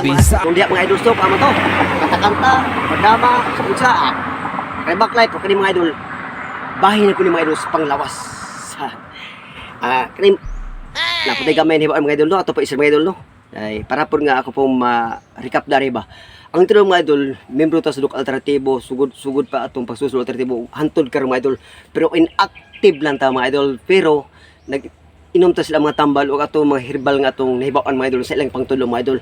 Bisa. Kung diya mga idol stop, ama to. Kanta-kanta, pagdama, sa kay backlight, o kani mga idol. Bahin ko ni mga idol sa panglawas. Kani, napatay gamay ni mga idol no, ato pa isa mga idol no. Ay, para po nga ako pong ma-recap dari ba. Ang tiro mga idol, membro ta sa Duk Alternatibo, sugod pa atong pagsusul alternatibo, hantod karon mga idol. Pero inactive lang ta mga idol, pero inom ta sila mga tambal o ato mga herbal nga atong nahibawan mga idol sa ilang pangtulo mga idol.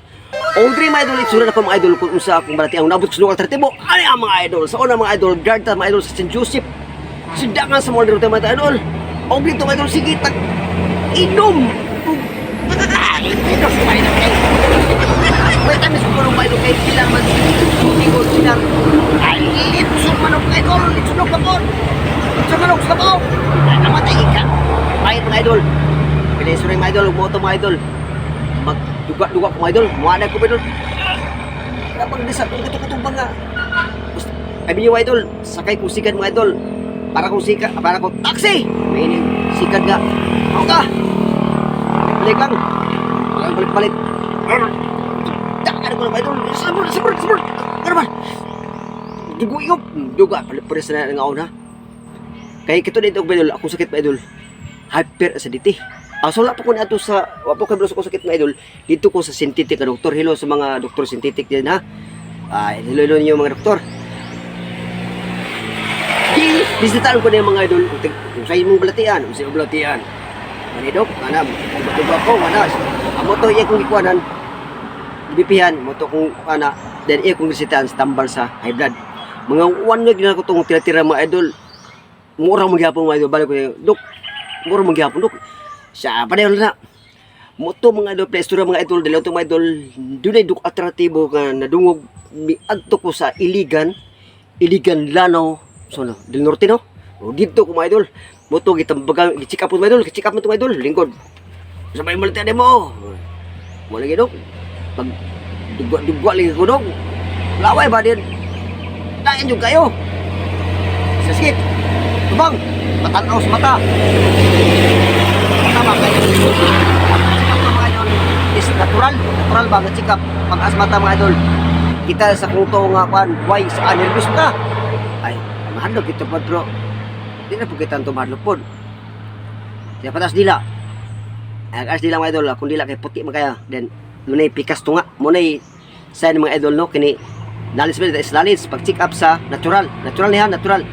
O diri mga idol, itsura na ko mga idol kung unsa akong balati ang nabot sa Duk Alternatibo. Ano ang mga idol? Sa una mga idol, guard ta mga idol sa St. Joseph. Sidangan sa mga idol mga idol. O dito mga idol, sige tag inom. Ito sa mga idol kay. May tamis ko ng mga idol kay bilang man sigod sinar. Ay, itsun manok mga idol, itsunok ka po. Itsun manok sa po. Ay, namatay ka. Bayad mga idol. Pilis rin mga idol, moto mga idol. Magduga-duga ko mga idol. Muanay ko mga idol. Kapag disap, kung katutubang nga. Sabi niyo mga idol, sakay ko sikat mga idol. Para ko sikat, para ko taxi. May ini sikat nga. Ako ka. Balik lang. Balik-balik. Ano ko mga idol? Sabur. Ano ba? Dugo-igop. Duga, palis na nga una. Kaya kito dito mga idol, akong sakit mga idol. Hyperacidity. So wala po ko na ito sa, wala po kayo ko sakit mga idol, dito ko sa synthetic na doktor. Hello sa mga doktor synthetic din ha. Hello niyo mga doktor. Bisitahan ko na yung mga idol, kung sa'yo mong balatian, kung sa'yo balatian. Manidok, kanam, kung batuba ko, manas. Ang moto iya kong ikuanan, ibipihan, moto kong ana, then iya kong bisitahan, tambal sa high blood. Mga one week na ko itong tira-tira mga idol, murang magyapon mga idol, balik ko na dok, murang magyapon, dok. Siya, padayon na. Moto mga idol, playstura mga idol, dalaw itong mga idol, doon ay Duk Alternatibo nga nadungog, adto ko sa Iligan Lanao, so no, Del Norte no? O dito ko mga idol, moto gitambagan, gicheck up mo mga idol, gicheck up mo mga idol, lingkod. Sabay mo lang mo. Mo lagi dok. Pag dugwa lagi ko dok. Laway ba din? Dayan jud kayo. Sakit. Tubang, matanaw sa mata. Tama kayo. Mga idol, is natural ba nga check up pag asmata mga idol. Kita sa kuto nga kan, why sa nervous ka? Ay, mahadlok ito pa bro. Di na po kita ito mahadlok po. Kaya patas dila. Ay, agas dila mga idol. Kung dila kay puti makaya. Then, muna'y pikas tunga. Muna'y sign mga idol no. Kini, nalis ba is nalis. Pag check up sa natural. Natural niya, natural.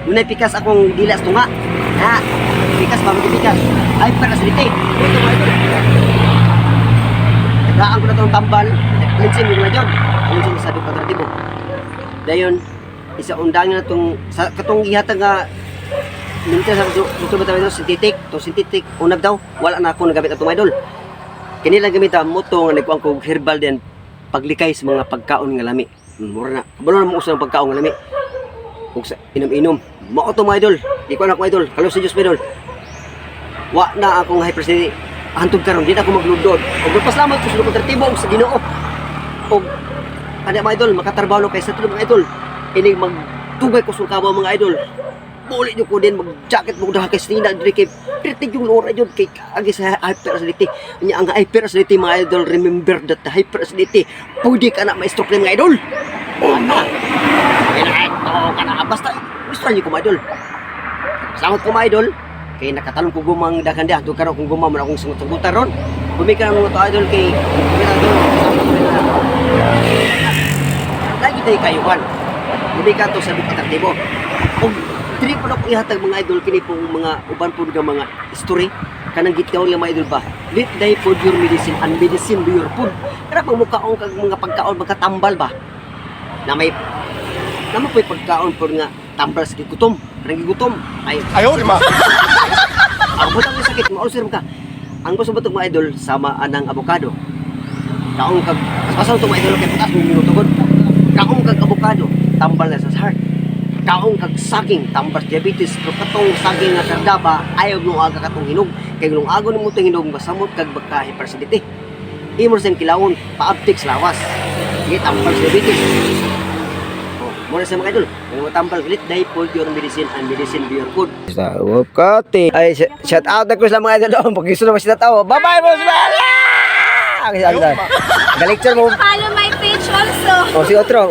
Muna'y pikas akong dila sa tunga. Ha? Pikas ba? Pikas. Ay, parasilite. Ito mga idol. Nagaan ko na itong tambal. Linsin yung na dyan. Linsin sa Duk Alternatibo. Dayon, isa undangin na itong, sa katong ihatag nga, minta sa gusto ba tayo synthetic, to synthetic, unag daw, wala na ako nagamit na itong idol. Kanilang gamit ang moto nga nagkuhan ko herbal din, paglikay sa mga pagkaon nga lami. Mura na, kabalo na mo usa ng pagkaon nga lami. Kung sa inom-inom, mao to mga idol, di ko anak mga idol, kalos sa Diyos mga idol. Wa na akong hypersensitivity, hantod karon di na ako magludod. Og nagpasalamat ko sa Duk Alternatibo og sa Ginoo. Og kada mga idol makatrabaho no kay sa tulong mga idol. Ini magtugay ko sa kabaw mga idol. Muli nyo ko din mag-jacket mo dahil kay sinina diri kay pretty yung lora jud kay agi sa hyperacidity. Nya ang hyperacidity mga idol, remember that the hyperacidity pwede ka na ma-stroke mga idol. Ana. Kana basta gusto niyo ko mga idol. Salamat ko mga idol. Kay nakatalong ko gumang dagan dia to karon kung gumam man akong sungut-sungutan ron. Bumika ng mga idol kay lagi tayo kayuhan. Bumika to sa Duk Alternatibo. Og dili po na po ihatag mga idol kini pong mga uban po nga mga story kanang gitgaw nga mga idol ba. Let thy food your medicine and medicine be your food. Kaya pag mukhaon kag mga pagkaon magkatambal ba. Na may po'y pagkaon po nga tambal sa gigutom. Kanang gigutom ay Ayaw, lima. ang butang ni sakit mo ulcer ka. Ang gusto ba mga idol sama anang avocado. Kaong kag pasaw to mga idol kay patas mo minutugod. Kaong kag avocado tambal na sa heart. Kaong kag saging tambal diabetes pero katong saging nga kardaba ayaw nung aga katong hinog kay nung ago nimo tong hinog masamot kag baka hypersensitivity. Imo sa kilawon paabtik sa lawas. Sige tambal diabetes. Muna sa mga idol, yung matambal galit, dahil food your medicine and medicine be your food. Sa Wakati. Ay, shout out na ko sa mga idol doon. Pag gusto naman sila tao. Bye-bye, boss! Galecture mo. Follow my page also. O si otro,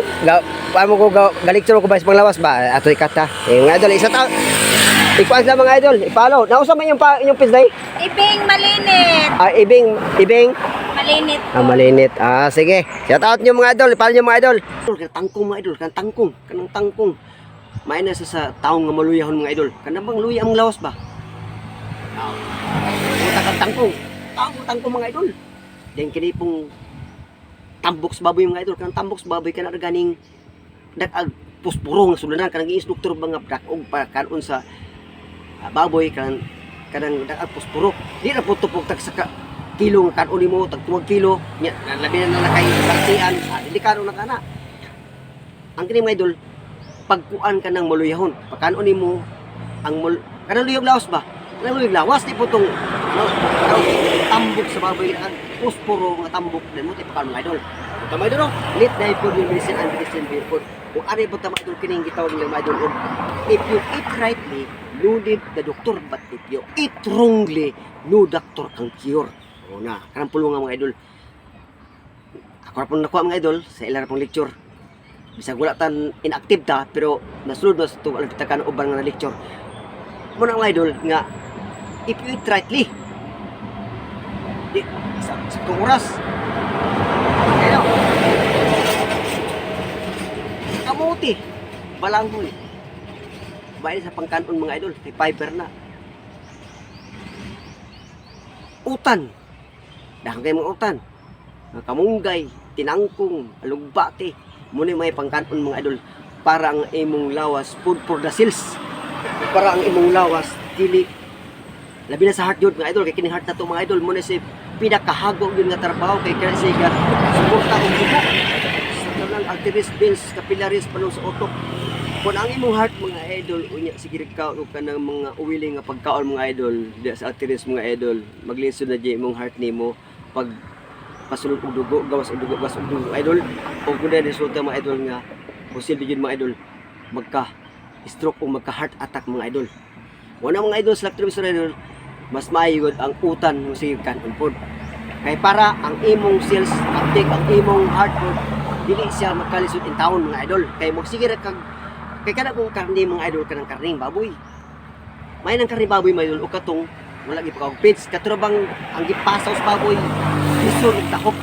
paano ko galecture ko ba sa panglawas ba? Ato ikata. Eh mga idol, isa ta. Ikuan sila mga idol, i-follow. Nausa man yung page day? Ibing malinit. Ah, ibing. Malinit. Ah, malinit. Ah, sige. Shout out nyo mga idol, i-follow nyo mga idol. Kanang tangkong mga idol, kanang tangkong. May na sa taong nga maluyahon mga idol. Kanang bang luya ang lawas ba? Kanang tangkong. Tangkong mga idol. Then kini pong tambok sa baboy mga idol. Kanang tambok sa baboy kanang ganing nag puspuro nga sulunan kanang instruktor ba nga dakog pa kanon sa baboy kanang nag puspuro. Di na po tupog tag sa kilo nga kanon nimo tag 2 kilo nya labi na nakay sartian delikado na kana. Ang kini mga idol pagkuan ka ng maluyahon pagkanon nimo ang kanang luyog lawas ba? Kanang luyog lawas di po tong tambok sa baboy ang puspuro nga tambok din mo ti pagkanon mga idol. Tama idol, lit na ipod yung medicine and medicine beer. Kung ano yung tama idol, kining gitawag nila mga idol. If you eat rightly, no need the doctor. But if you eat wrongly, no doctor can cure. O na, karang pulong nga mga idol. Ako na pong nakuha mga idol, sa ilang pong lecture. Bisag wala tan inactive ta, pero nasunod na sa itong alam kita ka ng ubang nga na lecture. Muna mga idol, nga, if you eat rightly, di, sa itong oras, ayun, kamuti, balanghoy. Bayan sa pangkanon mga idol, may fiber na. Utan. Dahil kayo mga utan. Kamunggay, tinangkong, alugbati. Muna may pangkanon mga idol. Para ang imong lawas, food for the cells. Para ang imong lawas, dili. Labi na sa heart yun mga idol. Kaya kining heart na to mga idol. Muna si pinakahago yun nga trabaho. Kaya kasi ka, suporta ang buko. Sa arteries, veins, capillaries, panong sa utok. Kung ang imong heart mga idol, unya sige ka o ka ng mga uwiling nga pagkaon mga idol, di sa arteries mga idol, maglisod na di imong heart nimo pag pasulod og dugo, gawas og dugo, idol. O kung na resulta mga idol nga posible yun mga idol magka stroke o magka heart attack mga idol. Wala mga idol sa arteries idol, mas maayod ang utan mo sige kanon pod. Kay para ang imong cells uptake, ang imong heart pod dili siya magkalisod in taon mga idol. Kay magsige ra kag kay kana kung karne mga idol kanang karning baboy. May nang karne baboy mga idol o katong wala gi pagka pits katurabang ang gipasaw sa baboy. Lisod og tahok.